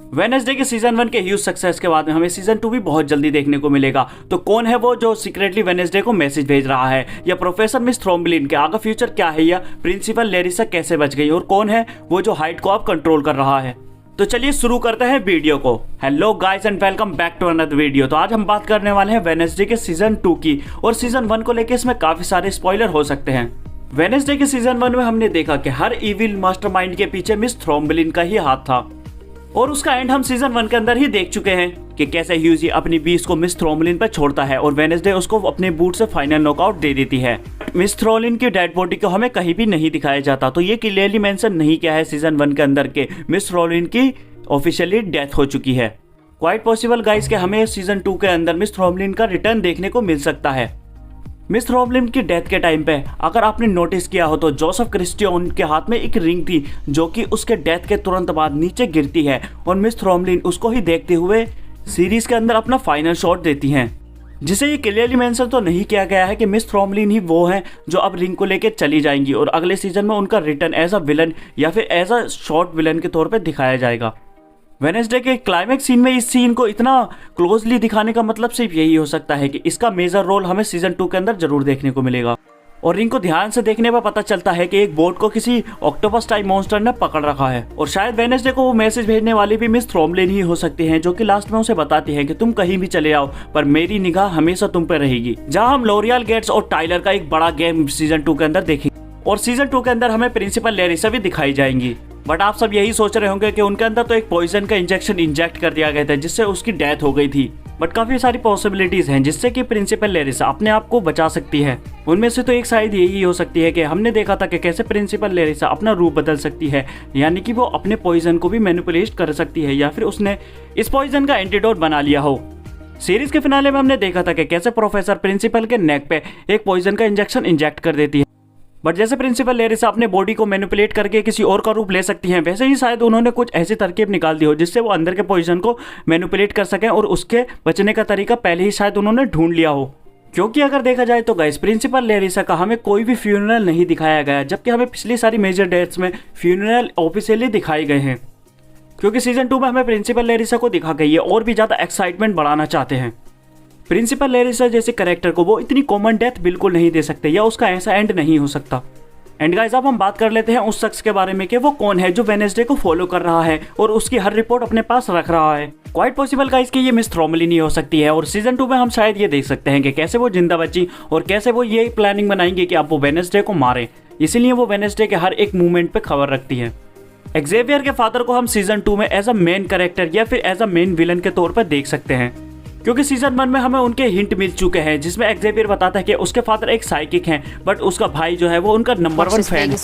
Wednesday के season 1 के huge success के बाद में हमें सीजन 2 भी बहुत जल्दी देखने को मिलेगा। तो कौन है वो जो सीक्रेटली वेडनेसडे को मैसेज भेज रहा है, या प्रोफेसर मिस थ्रोम्बलिन के आगे फ्यूचर क्या है, या प्रिंसिपल लेरिसा कैसे बच गई, और कौन है वो जो हाइड को अब कंट्रोल कर रहा है। तो चलिए शुरू करते हैं वीडियो को। Hello guys and welcome back to another video. तो आज हम बात करने वाले हैं वेडनेसडे के सीजन 2 की, और सीजन 1 को लेकर इसमें काफी सारे स्पॉइलर हो सकते हैं। वेडनेसडे के सीजन 1 में हमने देखा कि हर इविल मास्टरमाइंड के पीछे मिस थ्रोम्बलिन का ही हाथ था, और उसका एंड हम सीजन 1 के अंदर ही देख चुके हैं कि कैसे ह्यूजी अपनी बीस को मिस थ्रोम्बलिन पर छोड़ता है और वेडनेसडे उसको अपने बूट से फाइनल नॉकआउट दे देती है। मिस थ्रोम्बलिन की डेड बॉडी को हमें कहीं भी नहीं दिखाया जाता, तो ये क्लियरली मेंशन नहीं किया है सीजन 1 के अंदर के मिस थ्रोम्बलिन की ऑफिशियली डेथ हो चुकी है। क्वाइट पॉसिबल गाइस कि हमें सीजन 2 के अंदर मिस थ्रोम्बलिन का रिटर्न देखने को मिल सकता है। मिस थ्रोम्बलिन की डेथ के टाइम पे अगर आपने नोटिस किया हो तो जोसेफ क्रिस्टियन के हाथ में एक रिंग थी जो कि उसके डेथ के तुरंत बाद नीचे गिरती है, और मिस थ्रोम्बलिन उसको ही देखते हुए सीरीज के अंदर अपना फाइनल शॉट देती हैं, जिसे ये क्लियरली मेंशन तो नहीं किया गया है कि मिस थ्रोम्बलिन ही वो हैं जो अब रिंग को लेकर चली जाएंगी और अगले सीजन में उनका रिटर्न एज अ विलन या फिर एज अ शॉर्ट विलन के तौर पर दिखाया जाएगा। वेडनेसडे के क्लाइमेक्स सीन में इस सीन को इतना क्लोजली दिखाने का मतलब सिर्फ यही हो सकता है कि इसका मेजर रोल हमें सीजन 2 के अंदर जरूर देखने को मिलेगा। और रिंग को ध्यान से देखने पर पता चलता है कि एक बोट को किसी ऑक्टोपस टाइप मॉन्स्टर ने पकड़ रखा है, और शायद वेडनेसडे को वो मैसेज भेजने वाली भी मिस थ्रोम्बलिन ही हो सकती है, जो कि लास्ट में उसे बताती है कि तुम कहीं भी चले आओ पर मेरी निगाह हमेशा तुम पर रहेगी। जहां हम लोरियल गेट्स और टाइलर का एक बड़ा गेम सीजन 2 के अंदर देखेंगे, और सीजन 2 के अंदर हमें प्रिंसिपल लेरिसा भी दिखाई जाएंगी। बट आप सब यही सोच रहे होंगे कि उनके अंदर तो एक पॉइजन का इंजेक्शन इंजेक्ट कर दिया गया था जिससे उसकी डेथ हो गई थी, बट काफी सारी पॉसिबिलिटीज हैं जिससे कि प्रिंसिपल लेरिसा अपने आप को बचा सकती है। उनमें से तो एक शायद यही हो सकती है कि हमने देखा था कि कैसे प्रिंसिपल लेरिसा अपना रूप बदल सकती है, यानी कि वो अपने पॉइजन को भी मैनिपुलेट कर सकती है, या फिर उसने इस पॉइजन का एंटीडोट बना लिया हो। सीरीज के फिनाले में हमने देखा था कि कैसे प्रोफेसर प्रिंसिपल के नेक पे एक पॉइजन का इंजेक्शन इंजेक्ट कर देती है, बट जैसे प्रिंसिपल लेरिसा अपने बॉडी को मैनिपुलेट करके किसी और का रूप ले सकती हैं, वैसे ही शायद उन्होंने कुछ ऐसी तरकीब निकाल दी हो जिससे वो अंदर के पॉइजन को मैनिपुलेट कर सकें, और उसके बचने का तरीका पहले ही शायद उन्होंने ढूंढ लिया हो। क्योंकि अगर देखा जाए तो गाइस प्रिंसिपल लेरिसा का हमें कोई भी फ्यूनरल नहीं दिखाया गया, जबकि हमें पिछली सारी मेजर डेथ्स में फ्यूनरल ऑफिशियली दिखाए गए हैं। क्योंकि सीजन 2 में हमें प्रिंसिपल लेरिसा को दिखा गई है और भी ज्यादा एक्साइटमेंट बढ़ाना चाहते हैं। प्रिंसिपल लेरिसा जैसे कैरेक्टर को वो इतनी कॉमन डेथ बिल्कुल नहीं दे सकते, या उसका ऐसा एंड नहीं हो सकता। एंड गाइस अब हम बात कर लेते हैं उस शख्स के बारे में कि वो कौन है जो वेडनेसडे को फॉलो कर रहा है और उसकी हर रिपोर्ट अपने पास रख रहा है। क्वाइट पॉसिबल गाइस कि ये मिस थ्रोम्बलिन ही हो सकती है, और सीजन 2 में हम शायद ये देख सकते हैं कि कैसे वो जिंदा बची और कैसे वो ये प्लानिंग बनाएंगे कि अब वो वेडनेसडे को मारे, इसीलिए वो वेडनेसडे के हर एक मूवमेंट पे खबर रखती है। एक्सेवियर के फादर को हम सीजन 2 में एज अ मेन कैरेक्टर या फिर एज अ मेन विलन के तौर पर देख सकते हैं, क्योंकि सीजन 1 में हमें उनके हिंट मिल चुके हैं जिसमें एक्सेवियर बताता है कि उसके फादर एक साइकिक हैं, बट उसका भाई जो है वो उनका नंबर 1 फैन है।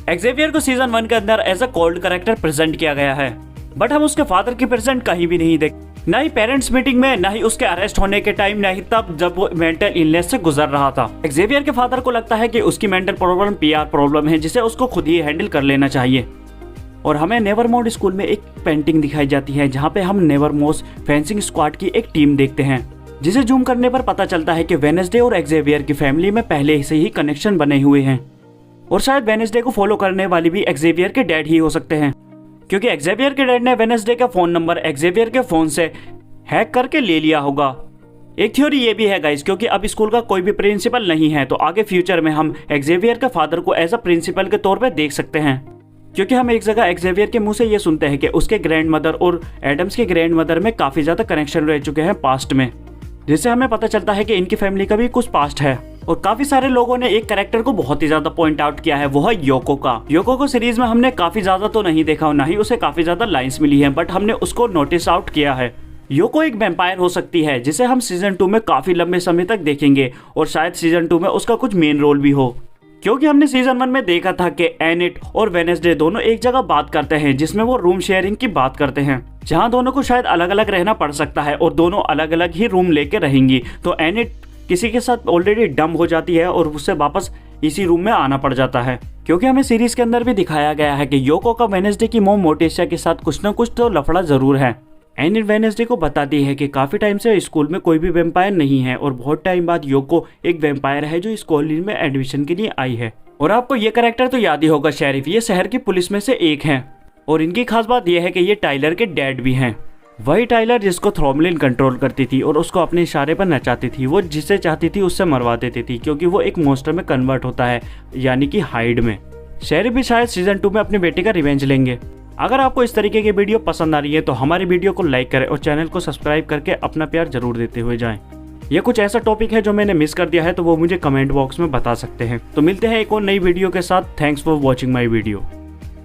एक्सेवियर को सीजन 1 के अंदर as a cold character present किया गया है, बट हम उसके फादर की प्रेजेंट कहीं भी नहीं देख, ना ही पेरेंट्स मीटिंग में, ना ही उसके अरेस्ट होने के टाइम, ना ही तब जब वो मेंटल इलनेस से गुजर रहा था। एक्सेवियर के फादर को लगता है कि उसकी मेंटल प्रॉब्लम पीआर प्रॉब्लम है जिसे उसको खुद ही हैंडल कर लेना चाहिए। और हमें नेवरमोर स्कूल में एक पेंटिंग दिखाई जाती है जहाँ पे हम नेवरमोर फेंसिंग स्क्वाड की एक टीम देखते हैं, जिसे जूम करने पर पता चलता है कि वेडनेसडे और एक्सेवियर की फैमिली में पहले से ही कनेक्शन बने हुए हैं, और शायद वेडनेसडे को फॉलो करने वाली भी एक्सेवियर के डैड ही हो सकते हैं, क्योंकि एक्सेवियर के डैड ने वेडनेसडे का फोन नंबर एक्सेवियर के फोन से हैक करके ले लिया होगा। एक थ्योरी ये भी है गाइस, क्योंकि अब स्कूल का कोई भी प्रिंसिपल नहीं है, तो आगे फ्यूचर में हम एक्सेवियर के फादर को एज अ प्रिंसिपल के तौर पर देख सकते हैं, क्योंकि हम एक जगह एक्सेवियर के मुंह से ये सुनते हैं कि उसके ग्रैंड मदर और एडम्स के ग्रैंड मदर में काफी ज्यादा कनेक्शन रह चुके हैं पास्ट में, जिससे हमें पता चलता है कि इनकी फैमिली का भी कुछ पास्ट है। और काफी सारे लोगों ने एक कैरेक्टर को बहुत ही ज्यादा पॉइंट आउट किया है, वो है योको का। योको को सीरीज में हमने काफी ज्यादा तो नहीं देखा, ना ही उसे काफी ज्यादा लाइंस मिली है, बट हमने उसको नोटिस आउट किया है। योको एक वैम्पायर हो सकती है जिसे हम सीजन 2 में काफी लंबे समय तक देखेंगे, और शायद सीजन 2 में उसका कुछ मेन रोल भी हो, क्योंकि हमने सीजन 1 में देखा था कि एनिट और वेडनेसडे दोनों एक जगह बात करते हैं जिसमें वो रूम शेयरिंग की बात करते हैं, जहां दोनों को शायद अलग अलग रहना पड़ सकता है और दोनों अलग अलग ही रूम लेके रहेंगी। तो एनिट किसी के साथ ऑलरेडी डम हो जाती है और उससे वापस इसी रूम में आना पड़ जाता है, क्योंकि हमें सीरीज के अंदर भी दिखाया गया है कि योको का वेडनेसडे की मोम मोर्टिसिया के साथ कुछ न कुछ तो लफड़ा जरूर है। एनिट वेडनेसडे को बताती है कि काफी टाइम से स्कूल में कोई भी वैम्पायर नहीं है, और बहुत टाइम बाद योको एक वैम्पायर है जो इस कॉलेज में एडमिशन के लिए आई है। और आपको ये कैरेक्टर तो याद ही होगा, शेरिफ, ये शहर की पुलिस में से एक हैं और इनकी खास बात यह है कि ये टाइलर के डैड भी हैं। वही टाइलर जिसको थ्रोमलिन कंट्रोल करती थी और उसको अपने इशारे पर नचाती थी। वो जिसे चाहती थी उससे मरवा देती थी क्योंकि वो एक मॉन्स्टर में कन्वर्ट होता है, यानी कि हाइड में। शेरिफ भी शायद सीजन 2 में अपनी बेटी का रिवेंज लेंगे। अगर आपको इस तरीके की वीडियो पसंद आ रही है तो हमारी वीडियो को लाइक करें और चैनल को सब्सक्राइब करके अपना प्यार जरूर देते हुए जाएं। ये कुछ ऐसा टॉपिक है जो मैंने मिस कर दिया है तो वो मुझे कमेंट बॉक्स में बता सकते हैं। तो मिलते हैं एक और नई वीडियो के साथ। Thanks for watching my video.